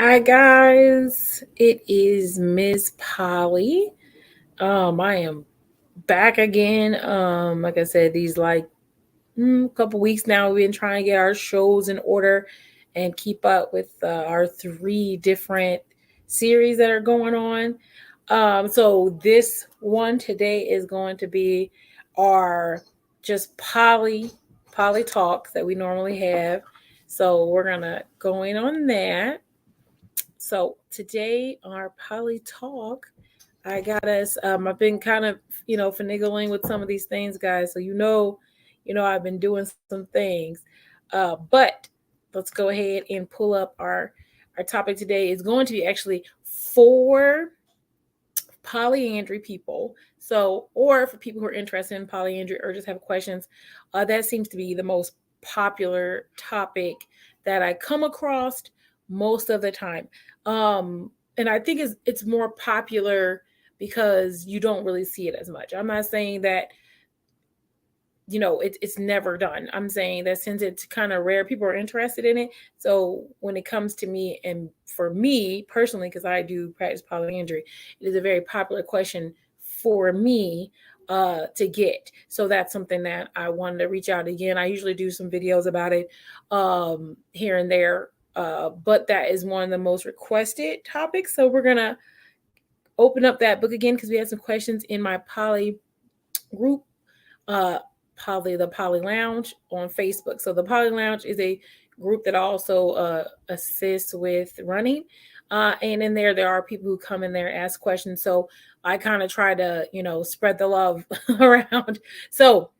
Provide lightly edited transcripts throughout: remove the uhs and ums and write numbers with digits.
Hi guys, it is Miss Polly. I am back again. Like I said, these couple weeks now we've been trying to get our shows in order and keep up with our three different series that are going on. So this one today is going to be our just Polly talk that we normally have. So we're gonna go in on that. So today, our poly talk, I got us. I've been kind of, finagling with some of these things, guys. So I've been doing some things. But let's go ahead and pull up our topic today. Is going to be actually for polyandry people. So, or for people who are interested in polyandry or just have questions, that seems to be the most popular topic that I come across most of the time. And I think it's more popular because you don't really see it as much. I'm not saying that it's never done. I'm saying that since it's kind of rare, people are interested in it. So when it comes to me, and for me personally, because I do practice polyandry, it is a very popular question for me to get. So that's something that I wanted to reach out again. I usually do some videos about it here and there, but that is one of the most requested topics. So we're gonna open up that book again because we had some questions in my poly group, uh, the Poly Lounge on Facebook. So the Poly Lounge is a group that also assists with running. And in there are people who come in there, ask questions. So I kind of try to, spread the love around. So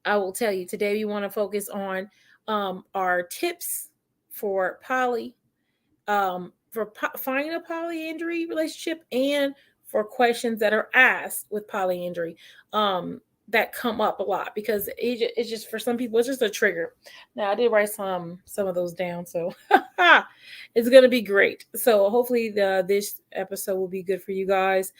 I will tell you today we want to focus on our tips for poly, finding a polyandry relationship, and for questions that are asked with polyandry that come up a lot because it's just for some people it's just a trigger. Now I did write some of those down, so it's gonna be great. So hopefully this episode will be good for you guys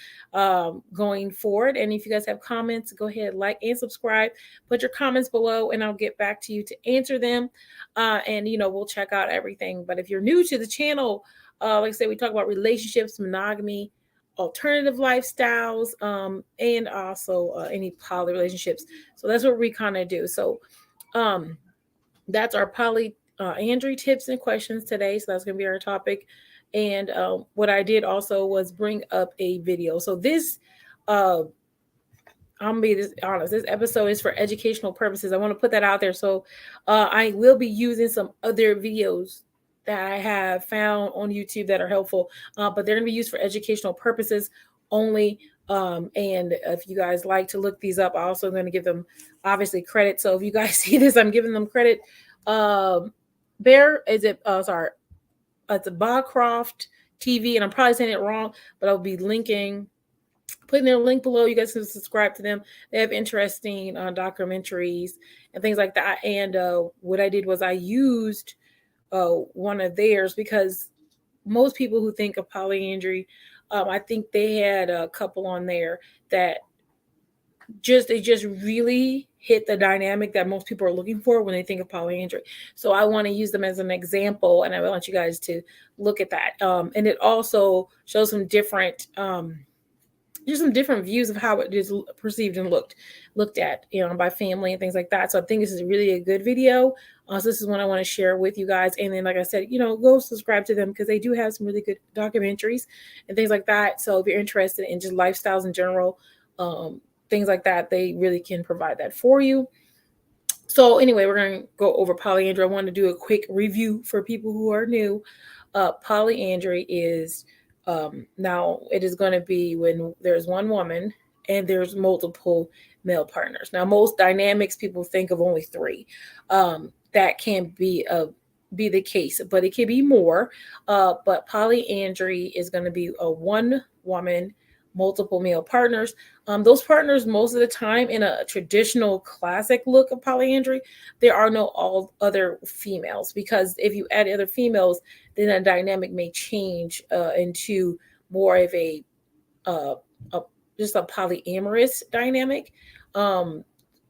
going forward. And if you guys have comments, go ahead, like and subscribe. Put your comments below, and I'll get back to you to answer them. And we'll check out everything. But if you're new to the channel, like I said, we talk about relationships, monogamy, alternative lifestyles, and also any poly relationships. So that's what we kind of do. So um, that's our poly Andrew tips and questions today. So that's going to be our topic. And what I did also was bring up a video. So this, I'm gonna be honest. This episode is for educational purposes. I want to put that out there. So I will be using some other videos that I have found on YouTube that are helpful, but they're gonna be used for educational purposes only. And if you guys like to look these up, I'm also going to give them obviously credit. So if you guys see this, I'm giving them credit. Bear is it? Sorry, it's a Bacroft TV, and I'm probably saying it wrong, but I'll be putting their link below. You guys can subscribe to them. They have interesting documentaries and things like that. And what I did was I used one of theirs because most people who think of polyandry, I think they had a couple on there that they just really hit the dynamic that most people are looking for when they think of polyandry. So I want to use them as an example, and I want you guys to look at that. And it also shows some different there's some different views of how it is perceived and looked at, by family and things like that. So I think this is really a good video. So this is one I want to share with you guys. And then, like I said, go subscribe to them because they do have some really good documentaries and things like that. So if you're interested in just lifestyles in general, things like that, they really can provide that for you. So anyway, we're going to go over polyandry. I want to do a quick review for people who are new. Polyandry is now it is going to be when there's one woman and there's multiple male partners. Now, most dynamics people think of only three. That can be the case, but it can be more. But polyandry is going to be a one woman, multiple male partners. Those partners, most of the time, in a traditional classic look of polyandry, there are no all other females, because if you add other females, then a dynamic may change into more of uh, a just a polyamorous dynamic. Um,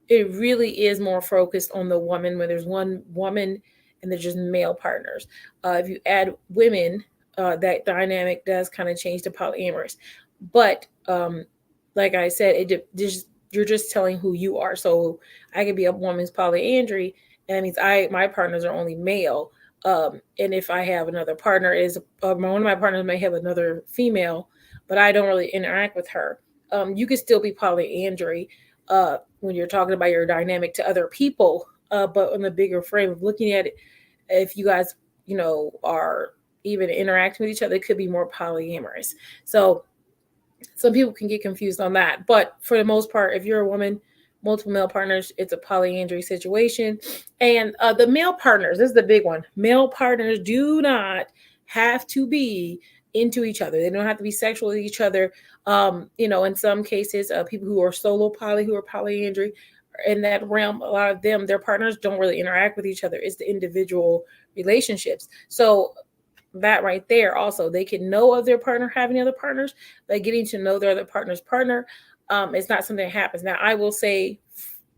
it really is more focused on the woman. When there's one woman and they're just male partners. If you add women, that dynamic does kind of change to polyamorous. But like I said, just you're just telling who you are. So I could be a woman's polyandry, and that means my partners are only male. And if I have another partner, is one of my partners may have another female, but I don't really interact with her. You could still be polyandry when you're talking about your dynamic to other people. But on the bigger frame of looking at it, if you guys, are even interacting with each other, it could be more polyamorous. So some people can get confused on that. But for the most part, if you're a woman, multiple male partners, it's a polyandry situation. And the male partners, this is the big one. Male partners do not have to be into each other. They don't have to be sexual with each other. In some cases, people who are solo poly, who are polyandry, in that realm, a lot of them, their partners don't really interact with each other. It's the individual relationships. So that right there, also, they can know of their partner having other partners, but getting to know their other partner's partner, it's not something that happens. Now, I will say,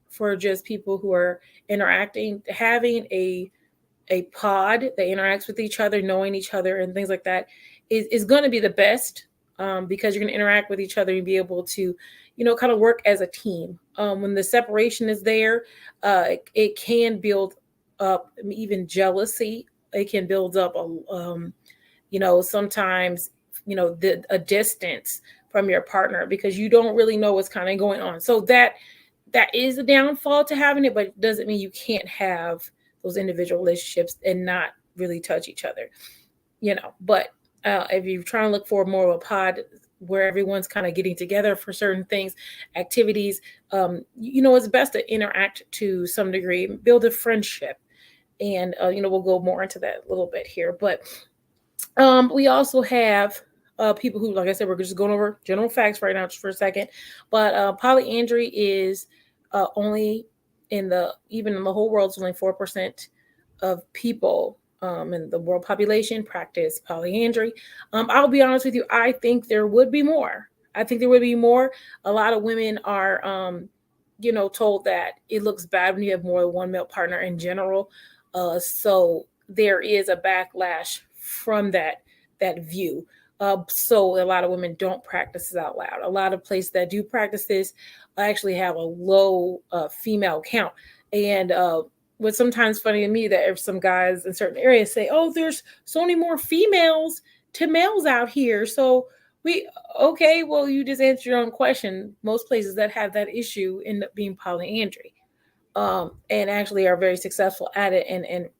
for just people who are interacting, having a pod that interacts with each other, knowing each other and things like that is going to be the best, because you're going to interact with each other and be able to, kind of work as a team. When the separation is there, it can build up even jealousy. It can build up sometimes, a distance from your partner, because you don't really know what's kind of going on. So that is a downfall to having it, but it doesn't mean you can't have those individual relationships and not really touch each other, but if you're trying to look for more of a pod where everyone's kind of getting together for certain things, activities, it's best to interact to some degree, build a friendship. And, we'll go more into that a little bit here. But we also have people who, like I said, we're just going over general facts right now just for a second. But polyandry is only even in the whole world, it's only 4% of people in the world population practice polyandry. I'll be honest with you, I think there would be more. A lot of women are, told that it looks bad when you have more than one male partner in general. So there is a backlash from that view. So a lot of women don't practice this out loud. A lot of places that do practice this actually have a low female count. And what's sometimes funny to me, that if some guys in certain areas say, "Oh, there's so many more females to males out here," so okay, well, you just answered your own question. Most places that have that issue end up being polyandry, and actually are very successful at it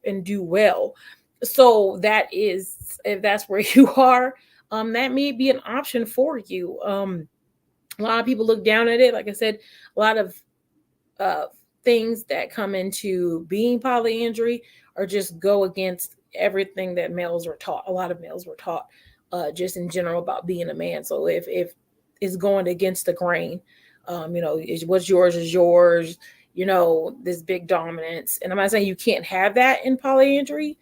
and do well. So that is, if that's where you are, that may be an option for you. A lot of people look down at it. Like I said, a lot of things that come into being polyandry or just go against everything that males were taught. A lot of males were taught just in general about being a man. So if it's going against the grain, what's yours is yours, this big dominance. And I'm not saying you can't have that in polyandry,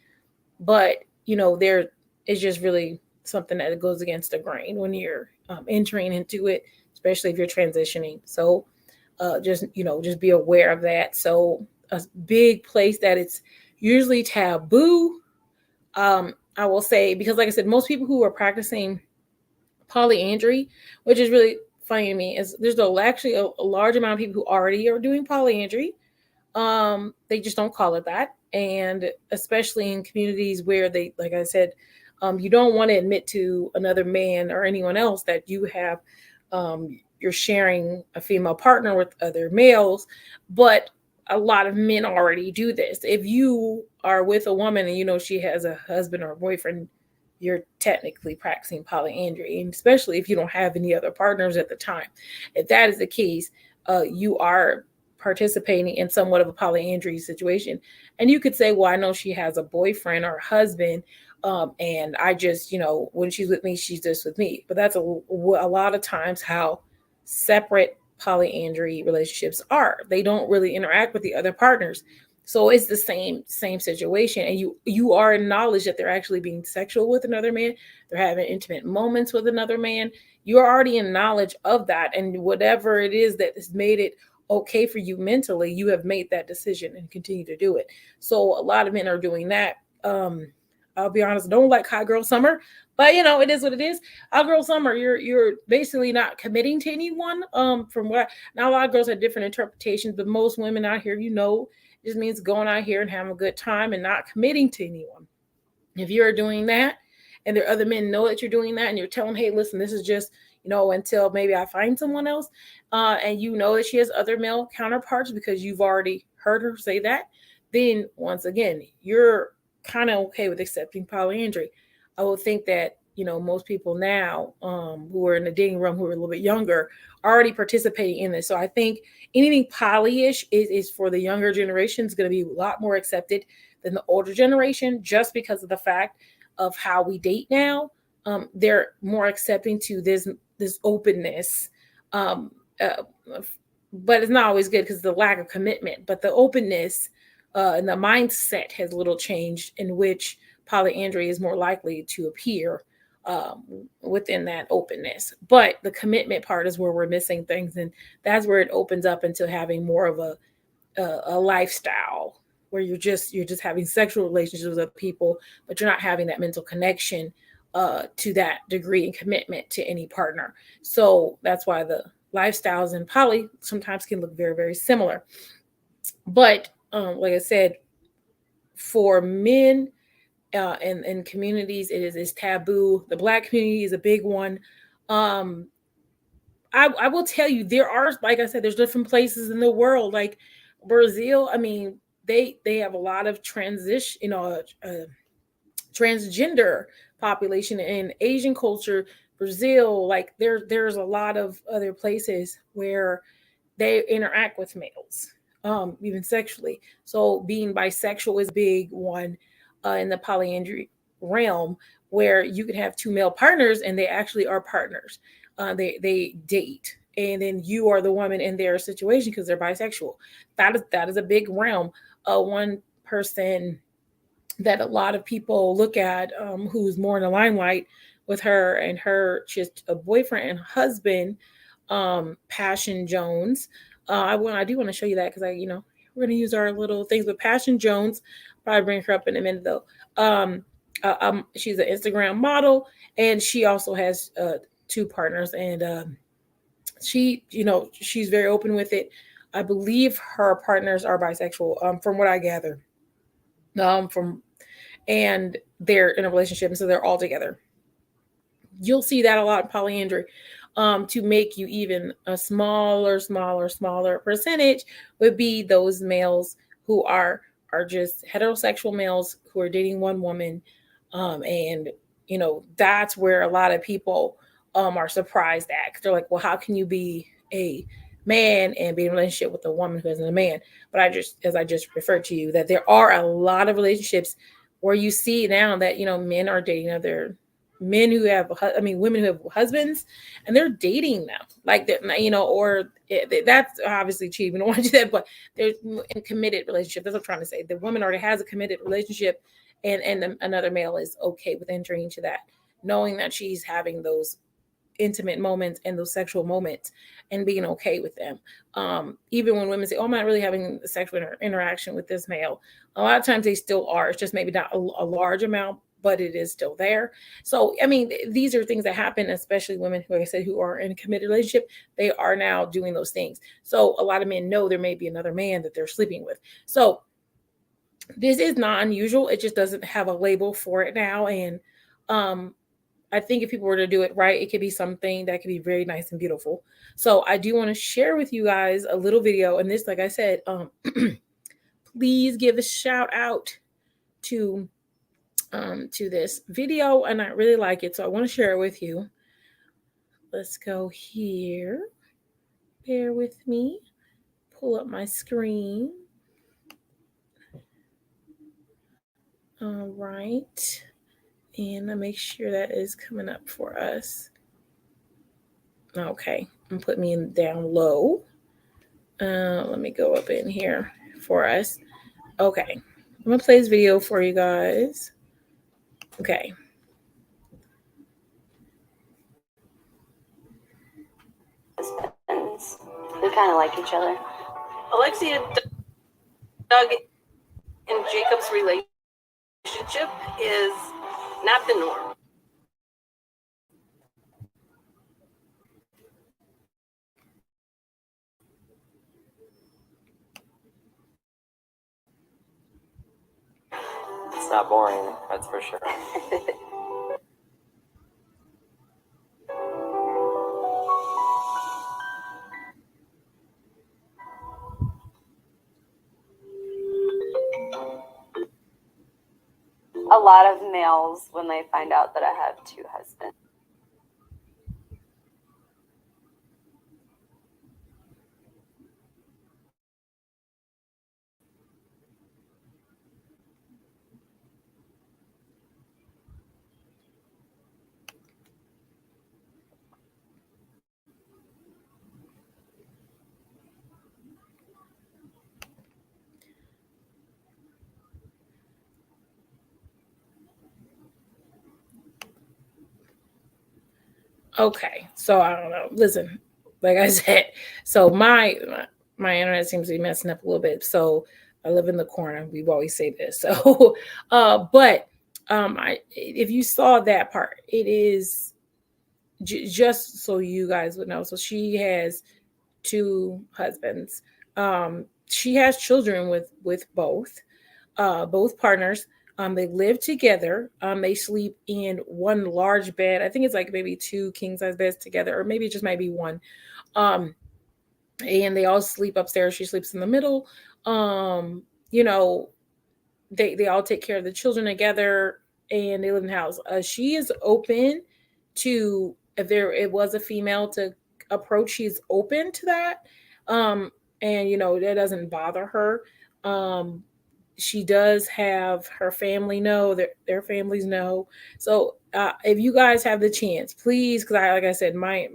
but there is just really something that goes against the grain when you're entering into it, especially if you're transitioning. So just be aware of that. So a big place that it's usually taboo, I will say, because like I said, most people who are practicing polyandry, which is really funny to me, is there's actually a large amount of people who already are doing polyandry. They just don't call it that. And especially in communities where they, like I said, you don't want to admit to another man or anyone else that you have, you're sharing a female partner with other males. But a lot of men already do this. If you are with a woman and she has a husband or a boyfriend, you're technically practicing polyandry, and especially if you don't have any other partners at the time. If that is the case, you are participating in somewhat of a polyandry situation. And you could say, well, I know she has a boyfriend or husband, and I just, when she's with me, she's just with me. But that's a lot of times how separate polyandry relationships are. They don't really interact with the other partners. So it's the same situation. And you are in knowledge that they're actually being sexual with another man. They're having intimate moments with another man. You're already in knowledge of that. And whatever it is that has made it okay for you mentally, you have made that decision and continue to do it. So a lot of men are doing that. I'll be honest, I don't like hot girl summer, but it is what it is. Hot girl summer, you're basically not committing to anyone. From what now, a lot of girls have different interpretations, but most women out here, just means going out here and having a good time and not committing to anyone. If you're doing that and there are other men know that you're doing that and you're telling them, hey, listen, this is just, until maybe I find someone else, and you know that she has other male counterparts because you've already heard her say that, then once again, you're kind of okay with accepting polyandry. I would think that, most people now who are in the dating realm who are a little bit younger are already participating in this. So I think anything polyish is for the younger generation is going to be a lot more accepted than the older generation, just because of the fact of how we date now. They're more accepting to this openness, um, uh, but it's not always good because the lack of commitment. But the openness and the mindset has a little changed, in which polyandry is more likely to appear within that openness. But the commitment part is where we're missing things, and that's where it opens up into having more of a lifestyle where you're just having sexual relationships with people, but you're not having that mental connection to that degree and commitment to any partner. So that's why the lifestyles in poly sometimes can look very, very similar. But like I said, for men and communities, it is taboo. The Black community is a big one. Um, I will tell you, there are, like I said, there's different places in the world, like Brazil. I mean, they have a lot of transgender population in Asian culture. Brazil, like there's a lot of other places where they interact with males, even sexually. So being bisexual is a big one in the polyandry realm, where you can have two male partners and they actually are partners. They date, and then you are the woman in their situation because they're bisexual. That is a big realm. One person that a lot of people look at, who's more in the limelight with her and her just a boyfriend and husband, Passion Jones. I do want to show you that because we're going to use our little things with Passion Jones. Probably bring her up in a minute though. She's an Instagram model, and she also has two partners, and she's very open with it. I believe her partners are bisexual, from what I gather. From and they're in a relationship, and so they're all together. You'll see that a lot in polyandry. To make you even a smaller percentage would be those males who are just heterosexual males who are dating one woman, and that's where a lot of people are surprised at, because they're like, well, how can you be a man and be in a relationship with a woman who isn't a man? But as I just referred to you, that there are a lot of relationships where you see now that men are dating other men who have, I mean, women who have husbands, and they're dating them like that, or that's obviously cheating. We don't want to do that, but there's in committed relationship. That's what I'm trying to say. The woman already has a committed relationship, and another male is okay with entering into that, knowing that she's having those intimate moments and those sexual moments and being okay with them. Even when women say, oh, I'm not really having a sexual interaction with this male, a lot of times they still are. It's just maybe not a large amount, but it is still there. So, I mean, these are things that happen, especially women who, like I said, who are in a committed relationship. They are now doing those things. So a lot of men know there may be another man that they're sleeping with. So this is not unusual. It just doesn't have a label for it now. And I think if people were to do it right, it could be something that could be very nice and beautiful. So I do want to share with you guys a little video. And this, like I said, please give a shout out to this video, and I really like it, so I want to share it with you. Let's go here. Bear with me. Pull up my screen. All right. And I'll make sure that is coming up for us. Okay. And put me down low. Let me go up in here for us. Okay. I'm going to play this video for you guys. Okay. Husbands who kind of like each other. Alexia, Doug, and Jacob's relationship is not the norm. It's not boring, that's for sure. A lot of males, when they find out that I have two husbands. Okay, so I don't know. Listen, like I said, so my internet seems to be messing up a little bit. So I live in the corner. We've always say this. So, but I if you saw that part, it is just so you guys would know. So she has two husbands. She has children with both partners. They live together. They sleep in one large bed. I think it's like maybe two king size beds together, or maybe it just might be one. Um, and they all sleep upstairs. She sleeps in the middle. Um, you know, they all take care of the children together, and they live in the house. She is open to, if there it was a female to approach, she's open to that. Um, and that doesn't bother her. Um, she does have her family know, their families know. So if you guys have the chance, please, because like I said, my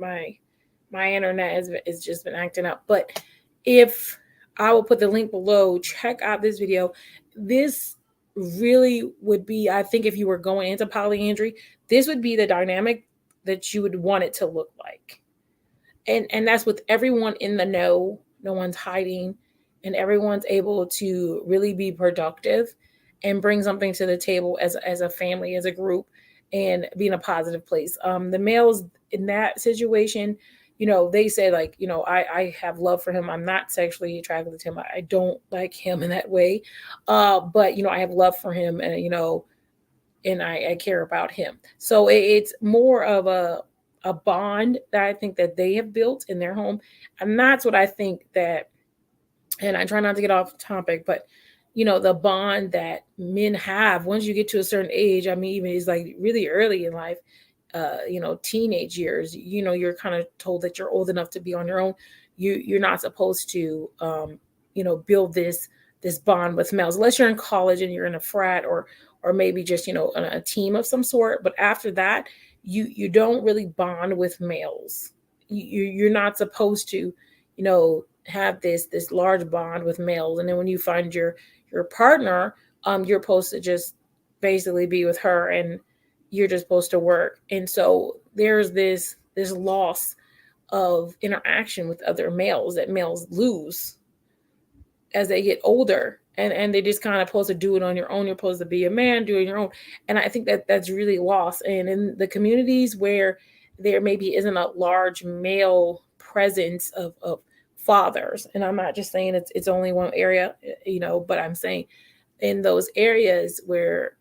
internet is just been acting up. But if I will put the link below, check out this video. This really would be, I think, if you were going into polyandry, this would be the dynamic that you would want it to look like. And that's with everyone in the know. No one's hiding, and everyone's able to really be productive and bring something to the table as a family, as a group, and be in a positive place. The males in that situation, they say, like, I have love for him. I'm not sexually attracted to him. I don't like him in that way. But I have love for him, and I care about him. So it's more of a bond that I think that they have built in their home. And that's what I think that, and I try not to get off topic, but the bond that men have once you get to a certain age. I mean, even it's like really early in life, teenage years, you're kind of told that you're old enough to be on your own. You're not supposed to, build this bond with males unless you're in college and you're in a frat, or maybe just a team of some sort. But after that, you don't really bond with males. You're not supposed to, have this large bond with males. And then when you find your partner, you're supposed to just basically be with her, and you're just supposed to work. And so there's this loss of interaction with other males that males lose as they get older, and they just kind of supposed to do it on your own. You're supposed to be a man, do it on your own. And I think that that's really lost. And in the communities where there maybe isn't a large male presence of fathers, and I'm not just saying it's only one area, but I'm saying in those areas where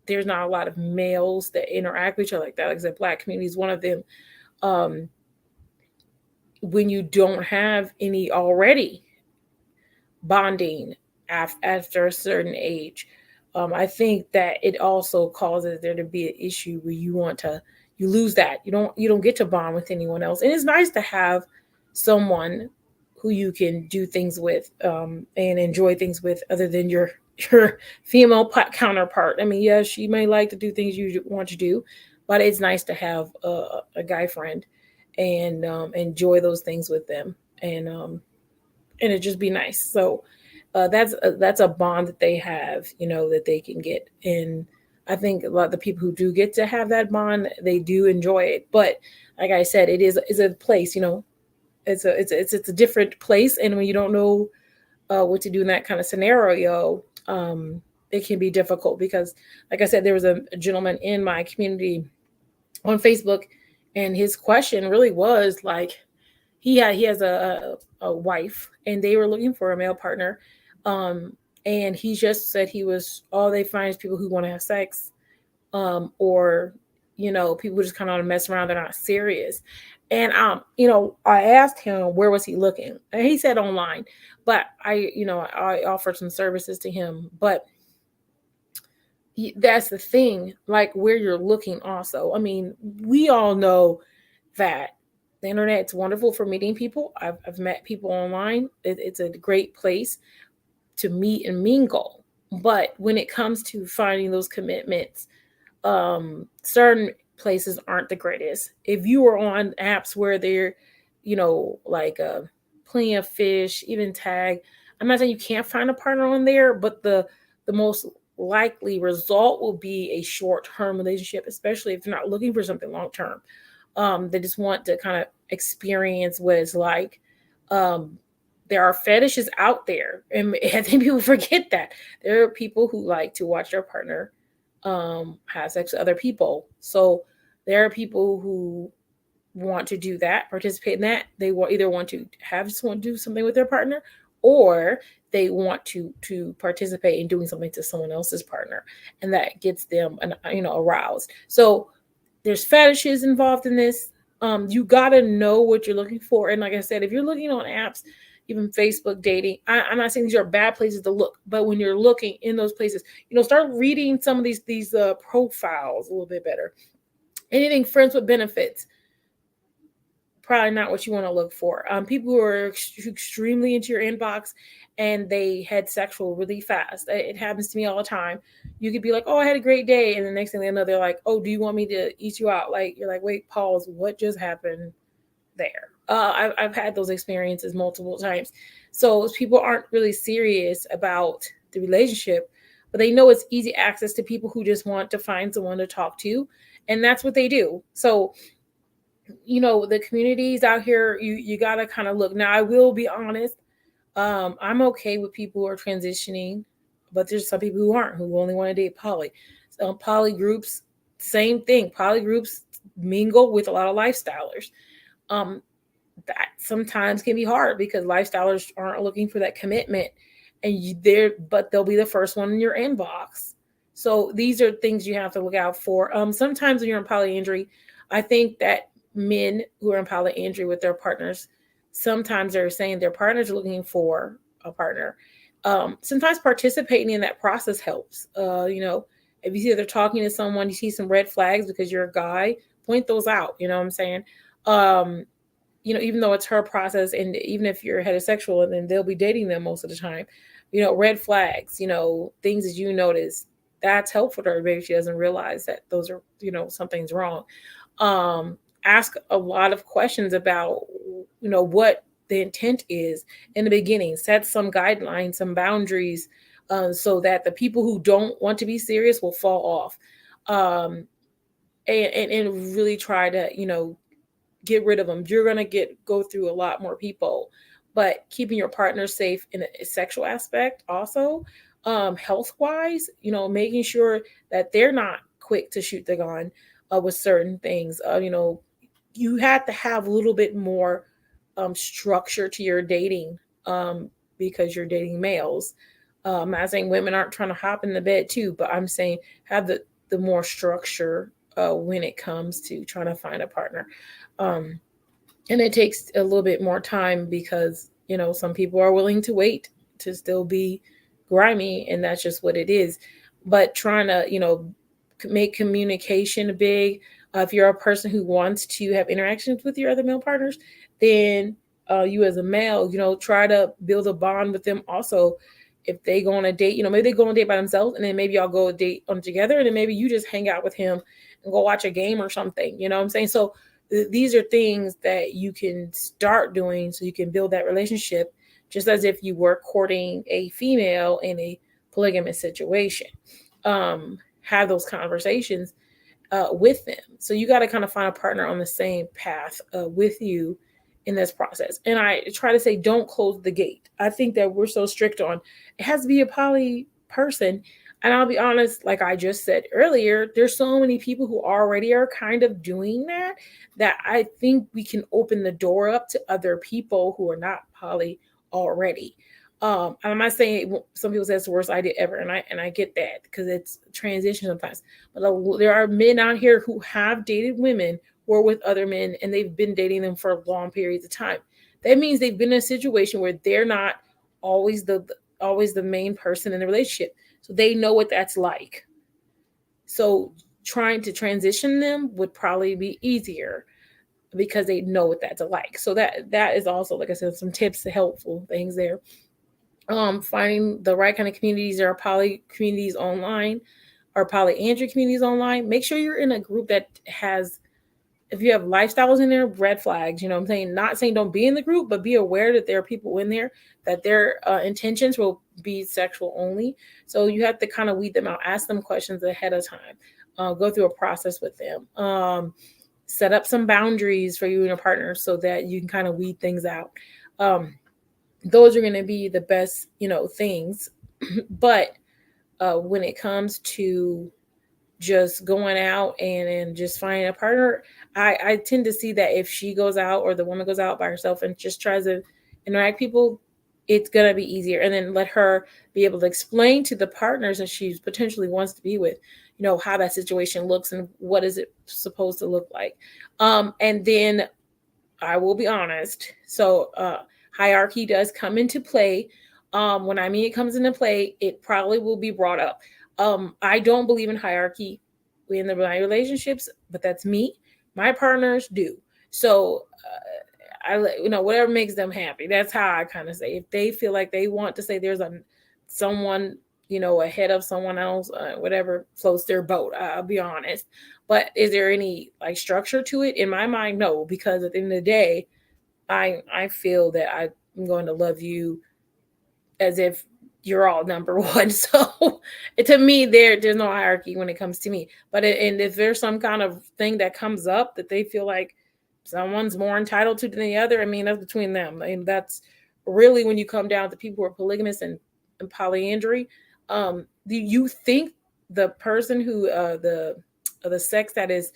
there's not a lot of males that interact with each other like that. Like I said, Black community is one of them. um when you don't have any already bonding after a certain age, I think that it also causes there to be an issue where you lose that. You don't get to bond with anyone else. And it's nice to have someone who you can do things with, and enjoy things with, other than your female counterpart. I mean, yeah, she may like to do things you want to do, but it's nice to have a guy friend and enjoy those things with them. And it just be nice. So that's a bond that they have, that they can get. And I think a lot of the people who do get to have that bond, they do enjoy it. But like I said, it is a place, it's a different place, and when you don't know what to do in that kind of scenario, it can be difficult because, like I said, there was a gentleman in my community on Facebook, and his question really was like, he has a wife, and they were looking for a male partner, um, and he just said he was all they find is people who want to have sex, or people just kind of mess around, they're not serious. And I asked him where was he looking, and he said online, but I offered some services to him, but that's the thing, like where you're looking also. I mean, we all know that the internet's wonderful for meeting people. I've met people online. It's a great place to meet and mingle, but when it comes to finding those commitments, certain places aren't the greatest. If you are on apps where they're, like Plenty of Fish, even Tag, I'm not saying you can't find a partner on there, but the most likely result will be a short-term relationship, especially if you're not looking for something long-term. They just want to kind of experience what it's like. Um, there are fetishes out there, and I think people forget that there are people who like to watch their partner have sex with other people. So there are people who want to do that, participate in that. They will either want to have someone do something with their partner, or they want to participate in doing something to someone else's partner, and that gets them aroused. So there's fetishes involved in this. You gotta know what you're looking for, and like I said, if you're looking on apps, even Facebook dating, I'm not saying these are bad places to look, but when you're looking in those places, start reading some of these profiles a little bit better. Anything friends with benefits, probably not what you want to look for. People who are extremely into your inbox and they head sexual really fast. It happens to me all the time. You could be like, "Oh, I had a great day," and the next thing they know, they're like, "Oh, do you want me to eat you out?" Like you're like, "Wait, pause. What just happened there?" I've had those experiences multiple times. So people aren't really serious about the relationship, but they know it's easy access to people who just want to find someone to talk to, and that's what they do. So the communities out here, you got to kind of look. Now I will be honest, I'm okay with people who are transitioning, but there's some people who aren't, who only want to date poly. So poly groups, same thing. Poly groups mingle with a lot of lifestylers. um that sometimes can be hard because lifestylers aren't looking for that commitment, and but they'll be the first one in your inbox. So these are things you have to look out for. Sometimes when you're in polyandry, I think that men who are in polyandry with their partners, sometimes they're saying their partners are looking for a partner. Sometimes participating in that process helps. If you see that they're talking to someone, you see some red flags because you're a guy, point those out. You know what I'm saying? um even though it's her process, and even if you're heterosexual, and then they'll be dating them most of the time, red flags, things that you notice, that's helpful to her. Maybe she doesn't realize that those are, something's wrong. Ask a lot of questions about, what the intent is in the beginning. Set some guidelines, some boundaries, so that the people who don't want to be serious will fall off. Um, and really try to, get rid of them. You're going to go through a lot more people, but keeping your partner safe in a sexual aspect also, health wise, making sure that they're not quick to shoot the gun with certain things. You have to have a little bit more structure to your dating, because you're dating males. I'm not saying women aren't trying to hop in the bed too, but I'm saying have the more structure when it comes to trying to find a partner. Um, and it takes a little bit more time because, some people are willing to wait to still be grimy, and that's just what it is. But trying to, make communication big. If you're a person who wants to have interactions with your other male partners, then you as a male, try to build a bond with them also. If they go on a date, maybe they go on a date by themselves, and then maybe y'all go a date on together, and then maybe you just hang out with him and go watch a game or something. You know what I'm saying? So these are things that you can start doing so you can build that relationship, just as if you were courting a female in a polygamous situation. Have those conversations with them. So you got to kind of find a partner on the same path with you in this process. And I try to say, don't close the gate. I think that we're so strict on it has to be a poly person. And I'll be honest, like I just said earlier, there's so many people who already are kind of doing that, that I think we can open the door up to other people who are not poly already. I'm not saying some people say it's the worst idea ever, and I get that because it's transition sometimes. But there are men out here who have dated women or with other men, and they've been dating them for long periods of time. That means they've been in a situation where they're not always the main person in the relationship, so they know what that's like. So trying to transition them would probably be easier because they know what that's like. So that is also, like I said, some tips, helpful things there. Finding the right kind of communities. There are poly communities online or polyandry communities online. Make sure you're in a group that has, if you have lifestyles in there, red flags. You know what I'm saying? Not saying don't be in the group, but be aware that there are people in there that their intentions will be sexual only. So you have to kind of weed them out. Ask them questions ahead of time. Go through a process with them. Set up some boundaries for you and your partner so that you can kind of weed things out. Those are going to be the best, things. But when it comes to just going out and just finding a partner, I tend to see that if she goes out or the woman goes out by herself and just tries to interact people, it's going to be easier. And then let her be able to explain to the partners that she potentially wants to be with, how that situation looks and what is it supposed to look like. And then I will be honest. So hierarchy does come into play. When I mean it comes into play, it probably will be brought up. I don't believe in hierarchy in my relationships, but that's me. My partners do. So whatever makes them happy. That's how I kind of say. If they feel like they want to say there's someone ahead of someone else, whatever floats their boat. I'll be honest. But is there any structure to it? In my mind, no, because at the end of the day, I feel that I'm going to love you as if you're all number one. So to me, there's no hierarchy when it comes to me. But and if there's some kind of thing that comes up that they feel like someone's more entitled to than the other, I mean, that's between them. And that's really when you come down to people who are polygamous and polyandry. Do you think the person who the sex that is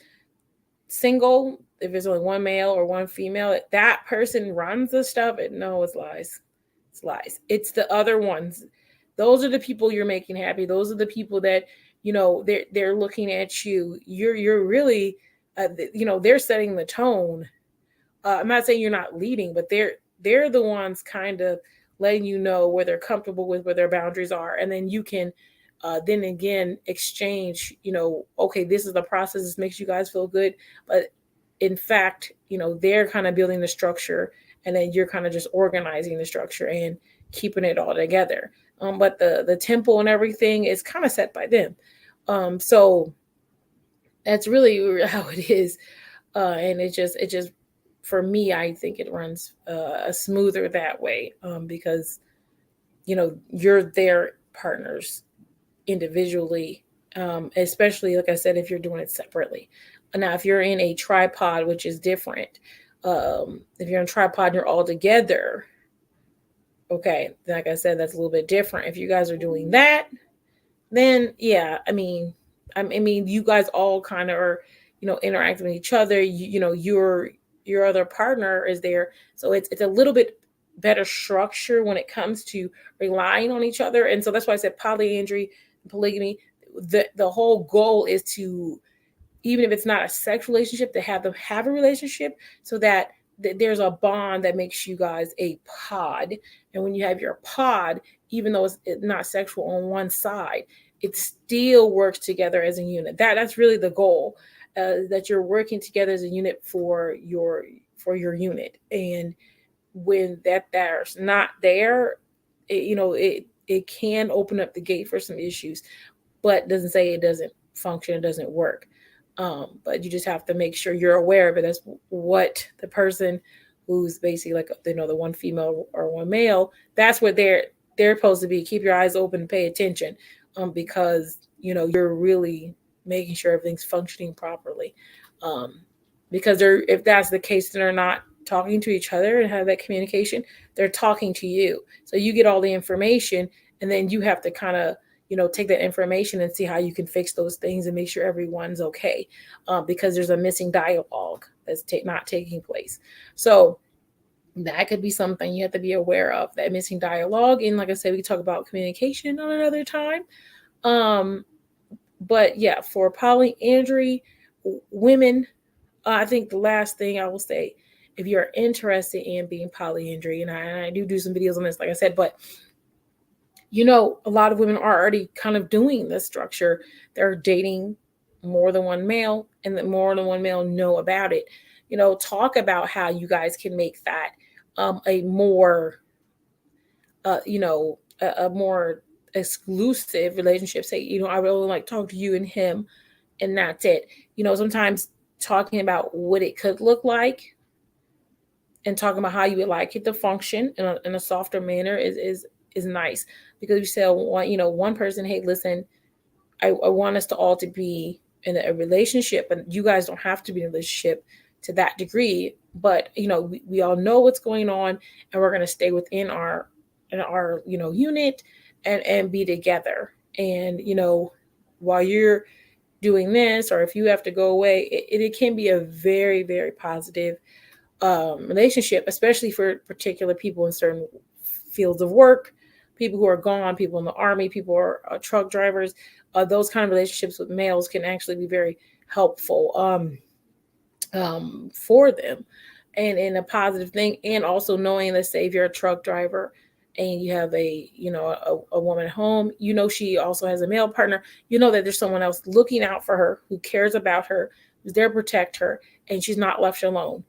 single, if it's only one male or one female, that person runs the stuff? No, it's lies. It's lies. It's the other ones. Those are the people you're making happy. Those are the people that they're looking at you. You're really they're setting the tone. I'm not saying you're not leading, but they're the ones kind of letting you know where they're comfortable with, where their boundaries are, and then you can then again exchange. Okay, this is the process. This makes you guys feel good, but in fact, they're kind of building the structure, and then you're kind of just organizing the structure and keeping it all together. But the tempo and everything is kind of set by them. So that's really how it is. And it just for me, I think it runs smoother that way, because you're their partners individually, especially like I said, if you're doing it separately. Now, if you're in a tripod, which is different, if you're in a tripod and you're all together, okay, like I said, that's a little bit different. If you guys are doing that, then yeah, I mean, you guys all kind of are, interacting with each other. Your other partner is there, so it's a little bit better structure when it comes to relying on each other. And so that's why I said polyandry, polygamy. The whole goal is to, even if it's not a sex relationship, to have them have a relationship so that there's a bond that makes you guys a pod. And when you have your pod, even though it's not sexual on one side, it still works together as a unit. That's really the goal, that you're working together as a unit for your unit. And when that's not there, it can open up the gate for some issues, but doesn't say it doesn't function, it doesn't work. But you just have to make sure you're aware of it. That's what the person who's basically like, the one female or one male, that's what they're supposed to be. Keep your eyes open and pay attention, because you're really making sure everything's functioning properly. Because if that's the case, then they're not talking to each other and have that communication, they're talking to you. So you get all the information, and then you have to kind of, take that information and see how you can fix those things and make sure everyone's okay, because there's a missing dialogue that's not taking place. So that could be something you have to be aware of, that missing dialogue. And like I said, we can talk about communication on another time. But yeah, for polyandry women, I think the last thing I will say, if you're interested in being polyandry, and I do some videos on this, like I said, but a lot of women are already kind of doing this structure. They're dating more than one male, and that more than one male know about it. Talk about how you guys can make that a more, a more exclusive relationship. Say, I really like talk to you and him, and that's it. Sometimes talking about what it could look like and talking about how you would like it to function in a softer manner is nice, because you say one person, hey, listen, I want us to all to be in a relationship, and you guys don't have to be in a relationship to that degree, but we all know what's going on, and we're going to stay within our unit and be together. And while you're doing this, or if you have to go away, it can be a very, very positive relationship, especially for particular people in certain fields of work, people who are gone, people in the army, people who are truck drivers. Those kind of relationships with males can actually be very helpful for them, and a positive thing. And also knowing, let's say if you're a truck driver and you have a woman at home, she also has a male partner, that there's someone else looking out for her, who cares about her, who's there to protect her, and she's not left alone.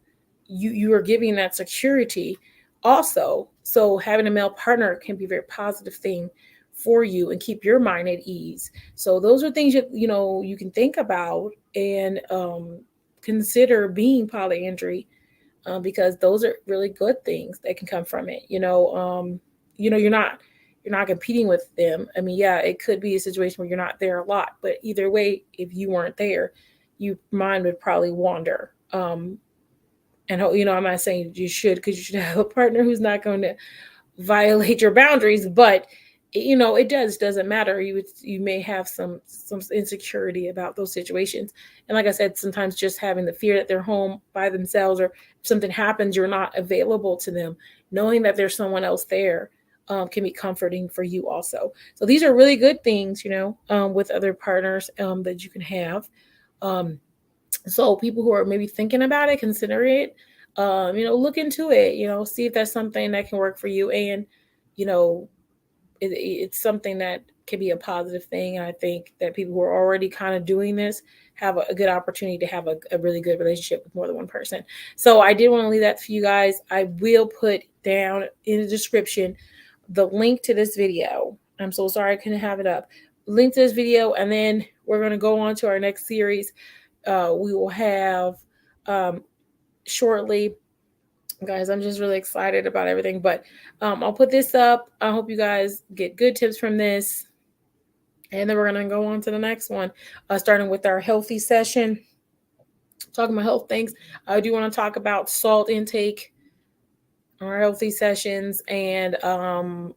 You are giving that security also. So having a male partner can be a very positive thing for you and keep your mind at ease. So those are things you can think about and consider being polyandry, because those are really good things that can come from it. You're not competing with them. I mean, yeah, it could be a situation where you're not there a lot, but either way, if you weren't there, your mind would probably wander. And I'm not saying you should, because you should have a partner who's not going to violate your boundaries, but it doesn't matter. You may have some insecurity about those situations, and like I said, sometimes just having the fear that they're home by themselves, or if something happens, you're not available to them, knowing that there's someone else there can be comforting for you also. So these are really good things, with other partners that you can have. So people who are maybe thinking about it, consider it, look into it, see if that's something that can work for you. And, it's something that can be a positive thing. And I think that people who are already kind of doing this have a good opportunity to have a really good relationship with more than one person. So I did want to leave that for you guys. I will put down in the description the link to this video. I'm so sorry I couldn't have it up. Link to this video, and then we're going to go on to our next series. We will have shortly. Guys, I'm just really excited about everything, but I'll put this up. I hope you guys get good tips from this, and then we're going to go on to the next one, starting with our healthy session, talking about health things. I do want to talk about salt intake, our healthy sessions, and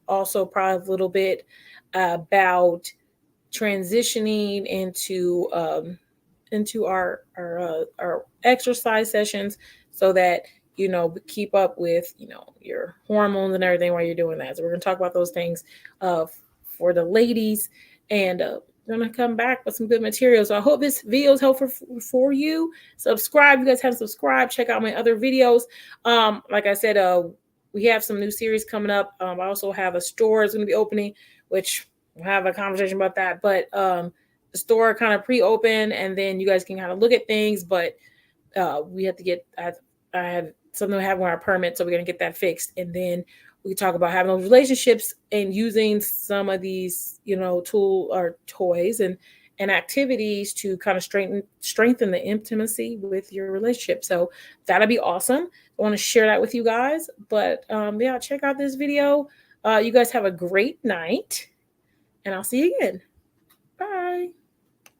also probably a little bit about transitioning into our exercise sessions, so that keep up with your hormones and everything while you're doing that. So we're going to talk about those things for the ladies, and we're going to come back with some good material. So I hope this video is helpful for you. Subscribe. You guys haven't subscribed, check out my other videos. Like I said, we have some new series coming up. I also have a store is going to be opening, which we'll have a conversation about that. But the store kind of pre-open, and then you guys can kind of look at things. But we have to get, I had something to have on our permit, so we're going to get that fixed. And then we talk about having those relationships and using some of these, tool or toys and activities to kind of strengthen the intimacy with your relationship. So that'll be awesome. I want to share that with you guys. But yeah, check out this video. You guys have a great night, and I'll see you again. Bye.